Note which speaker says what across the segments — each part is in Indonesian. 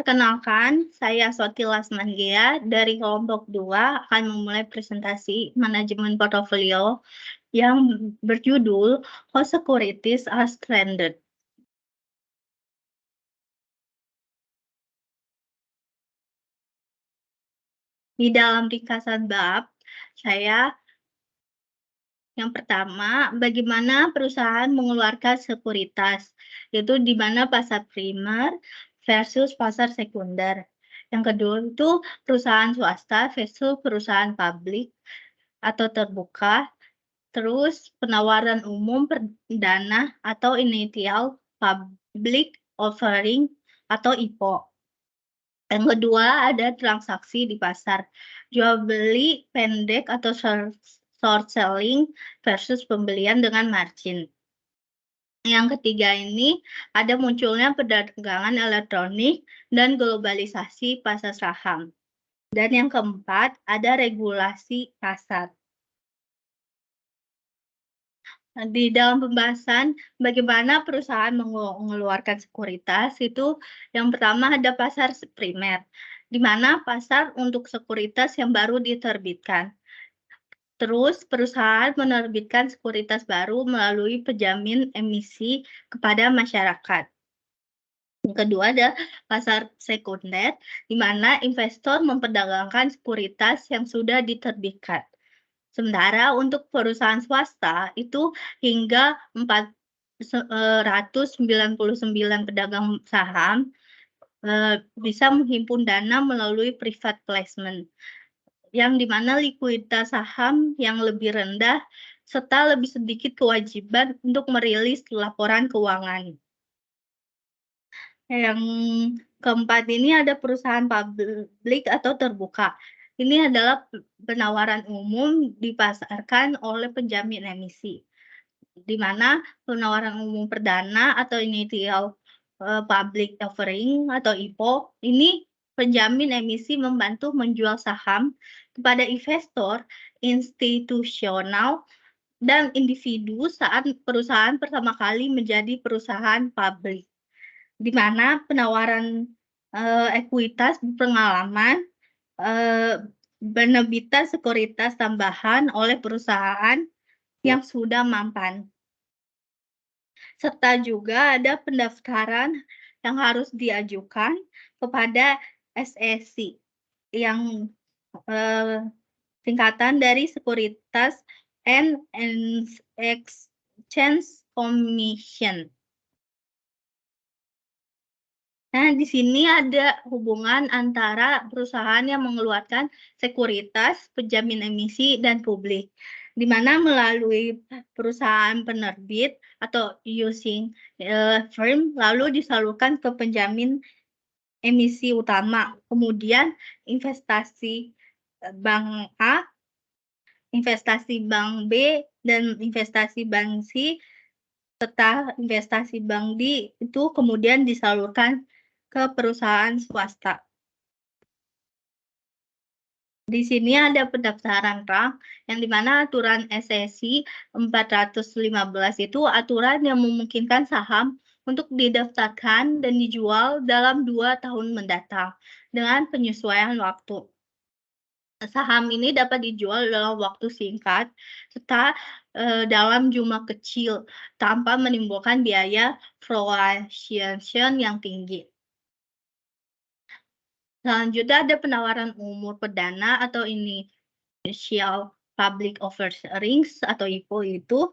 Speaker 1: Perkenalkan, saya Soti Lasmangia dari kelompok 2 akan memulai presentasi manajemen portofolio yang berjudul How Securities are Stranded. Di dalam ringkasan bab, saya yang pertama, bagaimana perusahaan mengeluarkan sekuritas, yaitu di mana pasar primer versus pasar sekunder. Yang kedua itu perusahaan swasta versus perusahaan publik atau terbuka. Terus penawaran umum perdana atau initial public offering atau IPO. Yang kedua ada transaksi di pasar, jual beli pendek atau short selling versus pembelian dengan margin. Yang ketiga ini ada munculnya perdagangan elektronik dan globalisasi pasar saham. Dan yang keempat ada regulasi pasar. Di dalam pembahasan bagaimana perusahaan mengeluarkan sekuritas itu yang pertama ada pasar primer, di mana pasar untuk sekuritas yang baru diterbitkan. Terus perusahaan menerbitkan sekuritas baru melalui penjamin emisi kepada masyarakat. Yang kedua ada pasar sekunder, di mana investor memperdagangkan sekuritas yang sudah diterbitkan. Sementara untuk perusahaan swasta itu hingga 499 pedagang saham bisa menghimpun dana melalui private placement, yang dimana likuiditas saham yang lebih rendah serta lebih sedikit kewajiban untuk merilis laporan keuangan. Yang keempat ini ada perusahaan publik atau terbuka. Ini adalah penawaran umum dipasarkan oleh penjamin emisi, di mana penawaran umum perdana atau initial public offering atau IPO ini penjamin emisi membantu menjual saham kepada investor institusional dan individu saat perusahaan pertama kali menjadi perusahaan publik, di mana penawaran ekuitas pengalaman penerbitan sekuritas tambahan oleh perusahaan yang sudah mampan. Serta juga ada pendaftaran yang harus diajukan kepada SEC yang singkatan dari Securities and Exchange Commission. Nah, di sini ada hubungan antara perusahaan yang mengeluarkan sekuritas, penjamin emisi, dan publik, di mana melalui perusahaan penerbit atau using firm lalu disalurkan ke penjamin emisi utama, kemudian investasi bank A, investasi bank B, dan investasi bank C, serta investasi bank D itu kemudian disalurkan ke perusahaan swasta. Di sini ada pendaftaran rank yang dimana aturan SEC 415 itu aturan yang memungkinkan saham untuk didaftarkan dan dijual dalam 2 tahun mendatang dengan penyesuaian waktu. Saham ini dapat dijual dalam waktu singkat serta dalam jumlah kecil tanpa menimbulkan biaya fluctuation yang tinggi. Selanjutnya ada penawaran umur perdana atau initial public offerings atau IPO itu.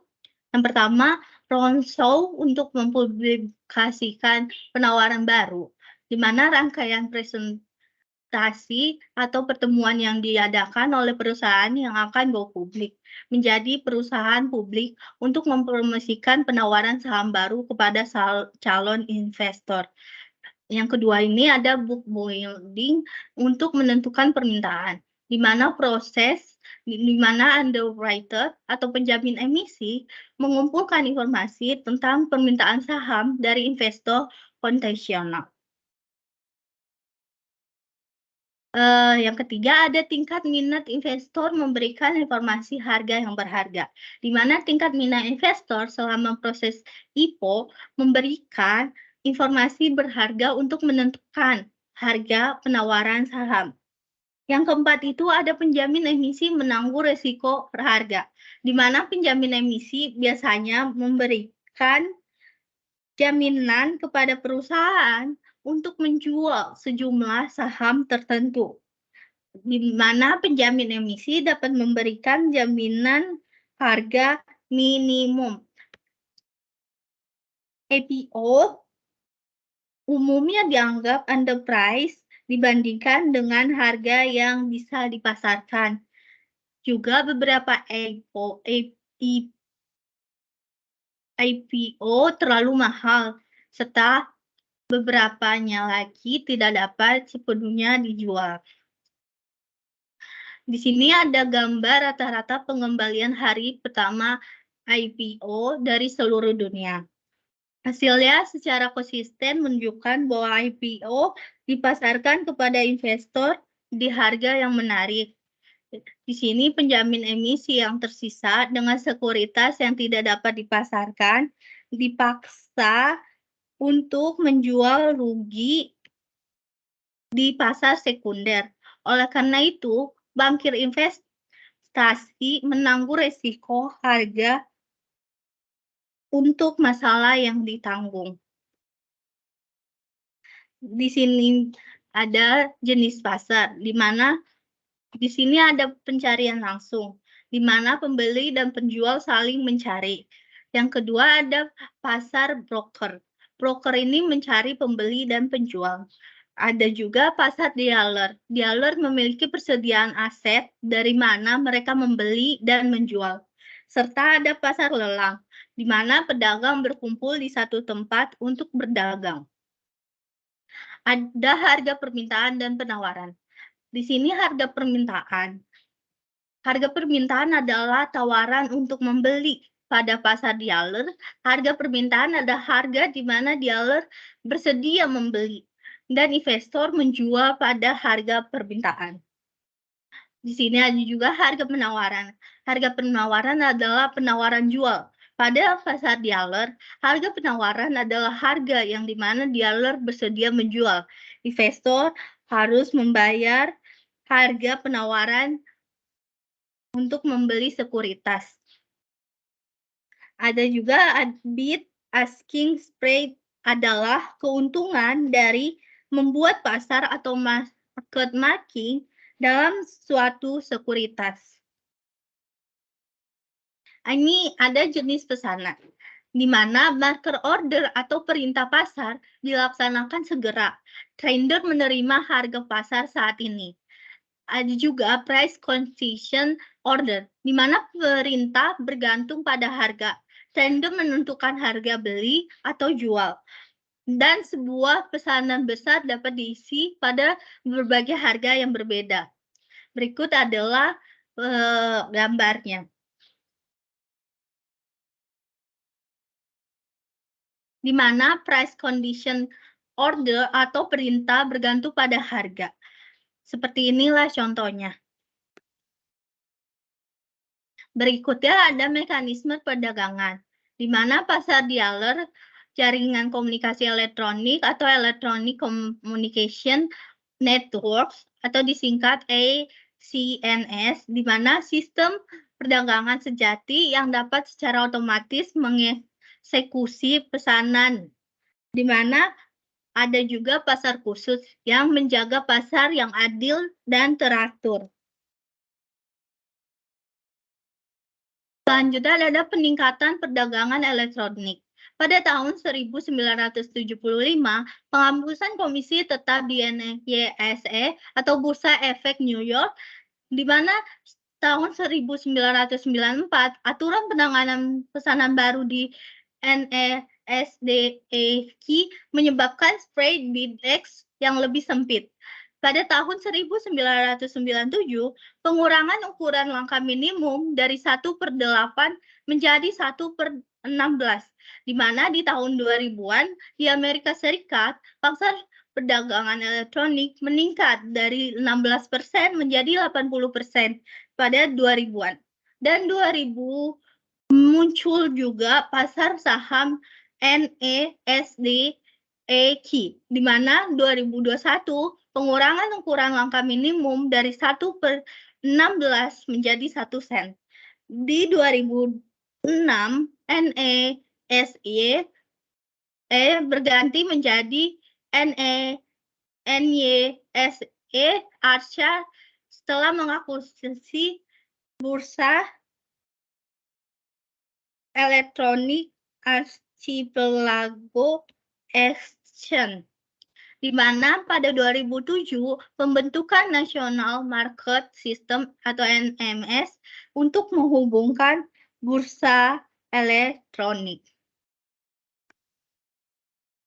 Speaker 1: Yang pertama, roadshow untuk mempublikasikan penawaran baru, di mana rangkaian presentasi atau pertemuan yang diadakan oleh perusahaan yang akan go publik menjadi perusahaan publik untuk mempromosikan penawaran saham baru kepada calon investor. Yang kedua ini ada book building untuk menentukan permintaan, di mana underwriter atau penjamin emisi mengumpulkan informasi tentang permintaan saham dari investor konvensional. Yang ketiga ada tingkat minat investor memberikan informasi harga yang berharga, di mana tingkat minat investor selama proses IPO memberikan informasi berharga untuk menentukan harga penawaran saham. Yang keempat itu ada penjamin emisi menanggung resiko harga, di mana penjamin emisi biasanya memberikan jaminan kepada perusahaan untuk menjual sejumlah saham tertentu, di mana penjamin emisi dapat memberikan jaminan harga minimum. IPO umumnya dianggap underpriced dibandingkan dengan harga yang bisa dipasarkan. Juga beberapa IPO terlalu mahal, serta beberapanya lagi tidak dapat sepenuhnya dijual. Di sini ada gambar rata-rata pengembalian hari pertama IPO dari seluruh dunia. Hasilnya secara konsisten menunjukkan bahwa IPO dipasarkan kepada investor di harga yang menarik. Di sini penjamin emisi yang tersisa dengan sekuritas yang tidak dapat dipasarkan dipaksa untuk menjual rugi di pasar sekunder. Oleh karena itu, bankir investasi menanggung resiko harga untuk masalah yang ditanggung. Di sini ada jenis pasar, di mana di sini ada pencarian langsung, di mana pembeli dan penjual saling mencari. Yang kedua ada pasar broker. Broker ini mencari pembeli dan penjual. Ada juga pasar dealer. Dealer memiliki persediaan aset dari mana mereka membeli dan menjual. Serta ada pasar lelang, di mana pedagang berkumpul di satu tempat untuk berdagang. Ada harga permintaan dan penawaran. Di sini harga permintaan. Harga permintaan adalah tawaran untuk membeli. Pada pasar dealer, harga permintaan adalah harga di mana dealer bersedia membeli dan investor menjual pada harga permintaan. Di sini ada juga harga penawaran. Harga penawaran adalah penawaran jual. Pada pasar dealer, harga penawaran adalah harga yang di mana dealer bersedia menjual. Investor harus membayar harga penawaran untuk membeli sekuritas. Ada juga bid asking spread adalah keuntungan dari membuat pasar atau market making dalam suatu sekuritas. Ini ada jenis pesanan, di mana market order atau perintah pasar dilaksanakan segera. Trader menerima harga pasar saat ini. Ada juga price concession order, di mana perintah bergantung pada harga. Trader menentukan harga beli atau jual. Dan sebuah pesanan besar dapat diisi pada berbagai harga yang berbeda. Berikut adalah gambarnya. Di mana price condition order atau perintah bergantung pada harga. Seperti inilah contohnya. Berikutnya ada mekanisme perdagangan, di mana pasar dealer, jaringan komunikasi elektronik atau electronic communication networks atau disingkat ECNS, di mana sistem perdagangan sejati yang dapat secara otomatis mengeksekusi pesanan, di mana ada juga pasar khusus yang menjaga pasar yang adil dan teratur. Selanjutnya ada peningkatan perdagangan elektronik. Pada tahun 1975, penghapusan komisi tetap di NYSE atau Bursa Efek New York, di mana tahun 1994 aturan penanganan pesanan baru di NASDAQ menyebabkan spread bid-ask yang lebih sempit. Pada tahun 1997, pengurangan ukuran langkah minimum dari 1/8 menjadi 1/16, di mana di tahun 2000-an di Amerika Serikat, pasar perdagangan elektronik meningkat dari 16% menjadi 80% pada 2000-an. Dan 2000 muncul juga pasar saham NASDAQ EQ, di mana 2021 pengurangan ukuran langkah minimum dari 1/16 menjadi 1 sen. Di 2006, NESY berganti menjadi NYSE Asia setelah mengakuisisi Bursa Elektronik Archipelago Exchange, di mana pada 2007 pembentukan National Market System atau NMS untuk menghubungkan bursa elektronik.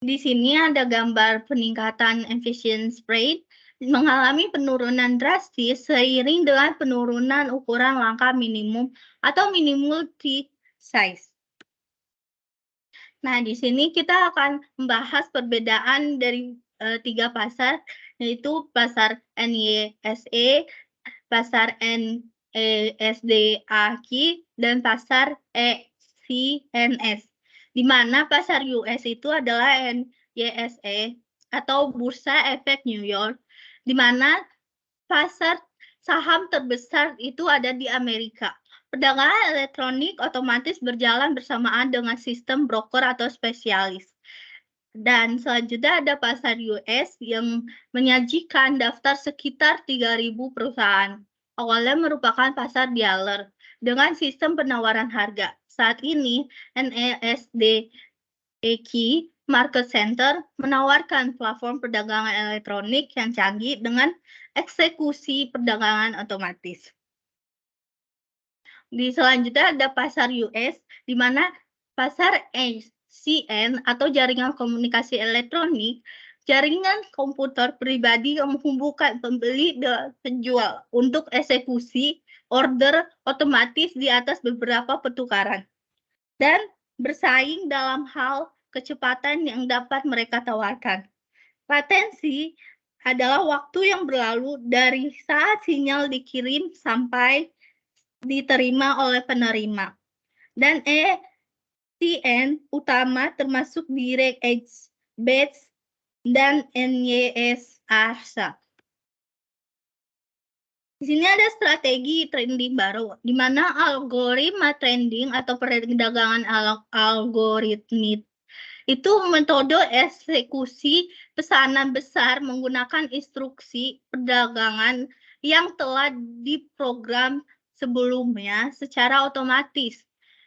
Speaker 1: Di sini ada gambar peningkatan efficiency rate mengalami penurunan drastis seiring dengan penurunan ukuran langkah minimum atau minimum tick size. Nah, di sini kita akan membahas perbedaan dari 3 pasar, yaitu pasar NYSE, pasar NESDAQ, dan pasar ECNS. Di mana pasar US itu adalah NYSE atau Bursa Efek New York, di mana pasar saham terbesar itu ada di Amerika. Perdagangan elektronik otomatis berjalan bersamaan dengan sistem broker atau spesialis. Dan selanjutnya ada pasar US yang menyajikan daftar sekitar 3.000 perusahaan. Awalnya merupakan pasar dealer dengan sistem penawaran harga. Saat ini, NESDAQ Market Center menawarkan platform perdagangan elektronik yang canggih dengan eksekusi perdagangan otomatis. Di selanjutnya ada pasar US, di mana pasar ACN atau jaringan komunikasi elektronik, jaringan komputer pribadi yang menghubungkan pembeli dan penjual untuk eksekusi order otomatis di atas beberapa pertukaran, dan bersaing dalam hal kecepatan yang dapat mereka tawarkan. Latensi adalah waktu yang berlalu dari saat sinyal dikirim sampai diterima oleh penerima. Dan ECN utama termasuk Direct Edge, Batch, dan NYS ARSA. Di sini ada strategi trending baru, di mana algoritma trending atau perdagangan algoritmik itu metode eksekusi pesanan besar menggunakan instruksi perdagangan yang telah diprogram sebelumnya secara otomatis,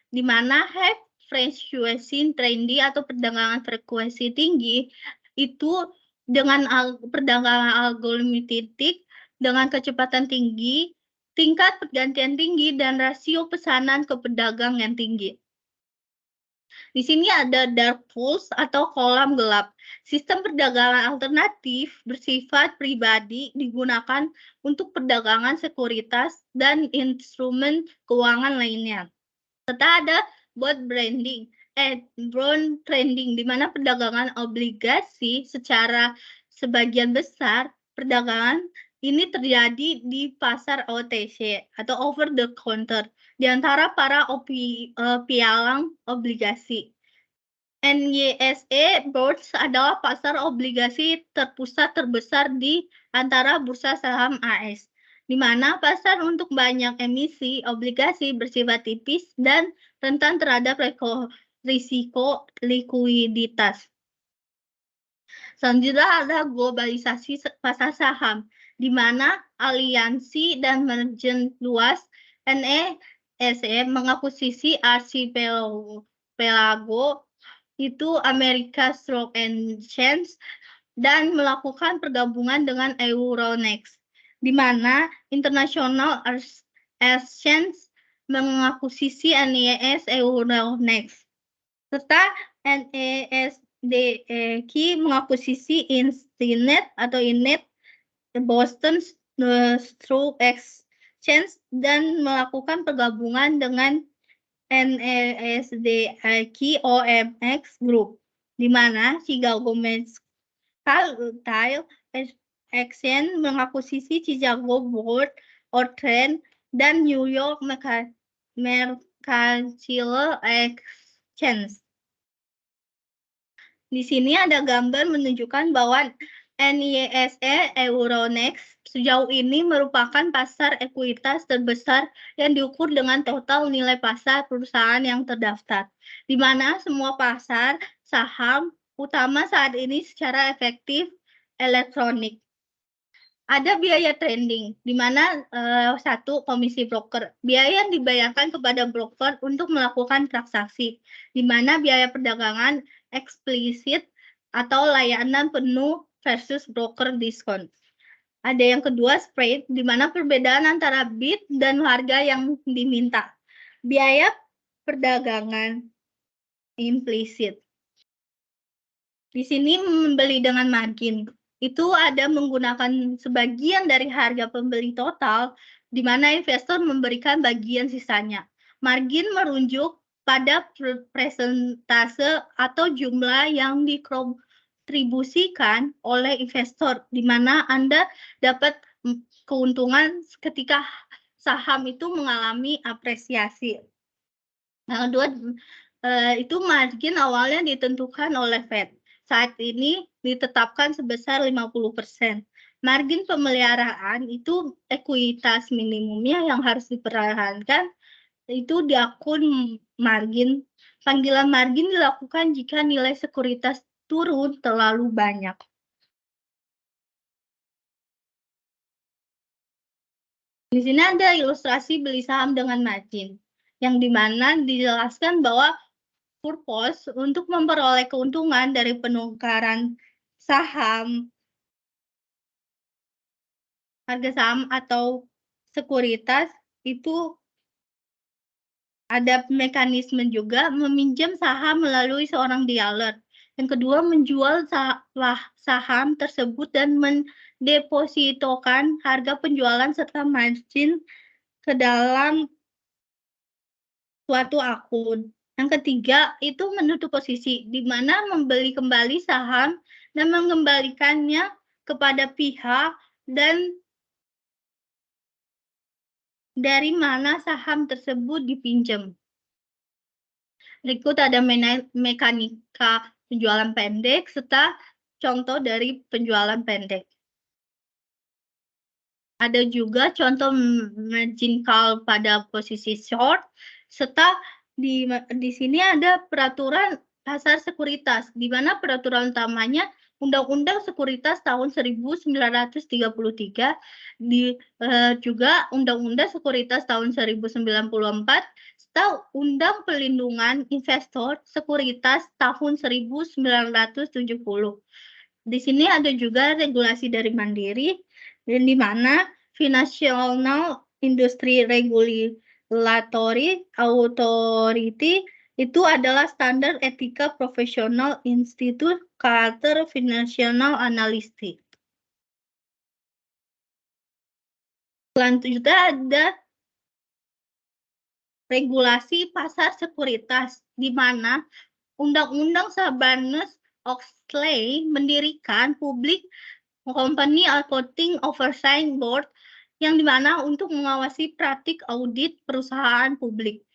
Speaker 1: di mana high frequency trading atau perdagangan frekuensi tinggi itu dengan perdagangan algoritmik dengan kecepatan tinggi, tingkat pergantian tinggi, dan rasio pesanan ke pedagang yang tinggi. Di sini ada dark pools atau kolam gelap. Sistem perdagangan alternatif bersifat pribadi digunakan untuk perdagangan sekuritas dan instrumen keuangan lainnya. Serta ada bond trading, di mana perdagangan obligasi secara sebagian besar perdagangan ini terjadi di pasar OTC atau over the counter di antara para pialang obligasi. NYSE Bourse adalah pasar obligasi terpusat terbesar di antara bursa saham AS, di mana pasar untuk banyak emisi obligasi bersifat tipis dan rentan terhadap risiko likuiditas. Selanjutnya ada globalisasi pasar saham, di mana aliansi dan merger luas NESE mengakuisisi Archipelago itu Amerika Stock Exchange dan melakukan pergabungan dengan Euronext, di mana International Exchange mengakuisisi NYS Euronext, serta NESDAQ mengakuisisi Instinet atau Inet Boston Stock Exchange dan melakukan pergabungan dengan NESDAQ OMX Group, di mana Chicago Mercantile Exchange mengakuisisi Chicago Board of Trade dan New York Mercantile Exchange. Di sini ada gambar menunjukkan bahwa NISE Euronext sejauh ini merupakan pasar ekuitas terbesar yang diukur dengan total nilai pasar perusahaan yang terdaftar, di mana semua pasar saham utama saat ini secara efektif elektronik. Ada biaya trading, di mana satu komisi broker. Biaya yang dibayarkan kepada broker untuk melakukan transaksi, di mana biaya perdagangan eksplisit atau layanan penuh versus broker diskon. Ada yang kedua, spread, di mana perbedaan antara bid dan harga yang diminta. Biaya perdagangan implisit. Di sini membeli dengan margin. Itu ada menggunakan sebagian dari harga pembeli total, di mana investor memberikan bagian sisanya. Margin merujuk pada persentase atau jumlah yang dikontribusikan oleh investor, di mana Anda dapat keuntungan ketika saham itu mengalami apresiasi. Yang kedua, itu margin awalnya ditentukan oleh Fed. Saat ini ditetapkan sebesar 50%. Margin pemeliharaan itu ekuitas minimumnya yang harus dipertahankan itu di akun margin. Panggilan margin dilakukan jika nilai sekuritas turun terlalu banyak. Di sini ada ilustrasi beli saham dengan margin, yang dimana dijelaskan bahwa purpose untuk memperoleh keuntungan dari penukaran saham, harga saham atau sekuritas itu ada mekanisme juga meminjam saham melalui seorang dealer. Yang kedua, menjual saham tersebut dan mendepositokan harga penjualan serta margin ke dalam suatu akun. Yang ketiga, itu menutup posisi, di mana membeli kembali saham dan mengembalikannya kepada pihak dan dari mana saham tersebut dipinjam. Berikut ada mekanika penjualan pendek serta contoh dari penjualan pendek. Ada juga contoh margin call pada posisi short, serta di sini ada peraturan pasar sekuritas, di mana peraturan utamanya Undang-Undang Sekuritas tahun 1933, juga Undang-Undang Sekuritas tahun 1094, serta Undang Pelindungan Investor Sekuritas tahun 1970. Di sini ada juga regulasi dari Mandiri, dan di mana Financial Industry Regulatory Authority itu adalah standar etika profesional Institute Charter Financial Analyst. Selanjutnya ada regulasi pasar sekuritas, di mana Undang-Undang Sarbanes-Oxley mendirikan Public Company Accounting Oversight Board, yang dimana untuk mengawasi praktik audit perusahaan publik.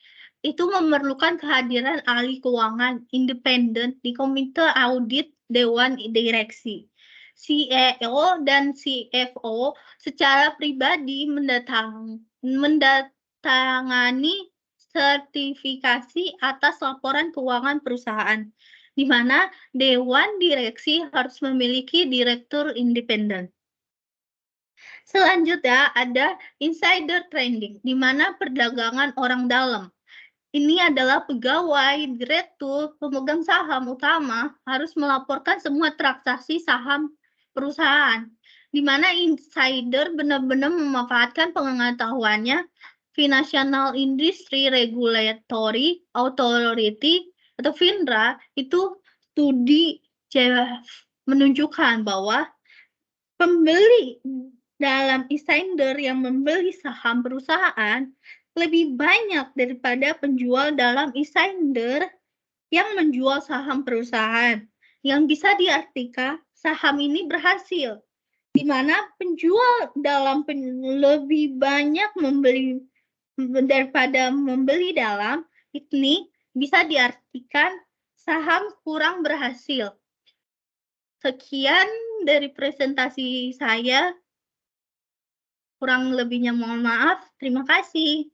Speaker 1: Itu memerlukan kehadiran ahli keuangan independen di komite audit Dewan Direksi. CEO dan CFO secara pribadi mendatangani sertifikasi atas laporan keuangan perusahaan, di mana Dewan Direksi harus memiliki direktur independen. Selanjutnya ada insider trading, di mana perdagangan orang dalam. Ini adalah pegawai, direktur, pemegang saham utama harus melaporkan semua transaksi saham perusahaan, di mana insider benar-benar memanfaatkan pengetahuannya. Financial Industry Regulatory Authority atau FINRA itu studi menunjukkan bahwa pembeli dalam insider yang membeli saham perusahaan lebih banyak daripada penjual dalam insider yang menjual saham perusahaan. Yang bisa diartikan saham ini berhasil, di mana penjual dalam lebih banyak membeli daripada dalam, ini bisa diartikan saham kurang berhasil. Sekian dari presentasi saya, kurang lebihnya mohon maaf. Terima kasih.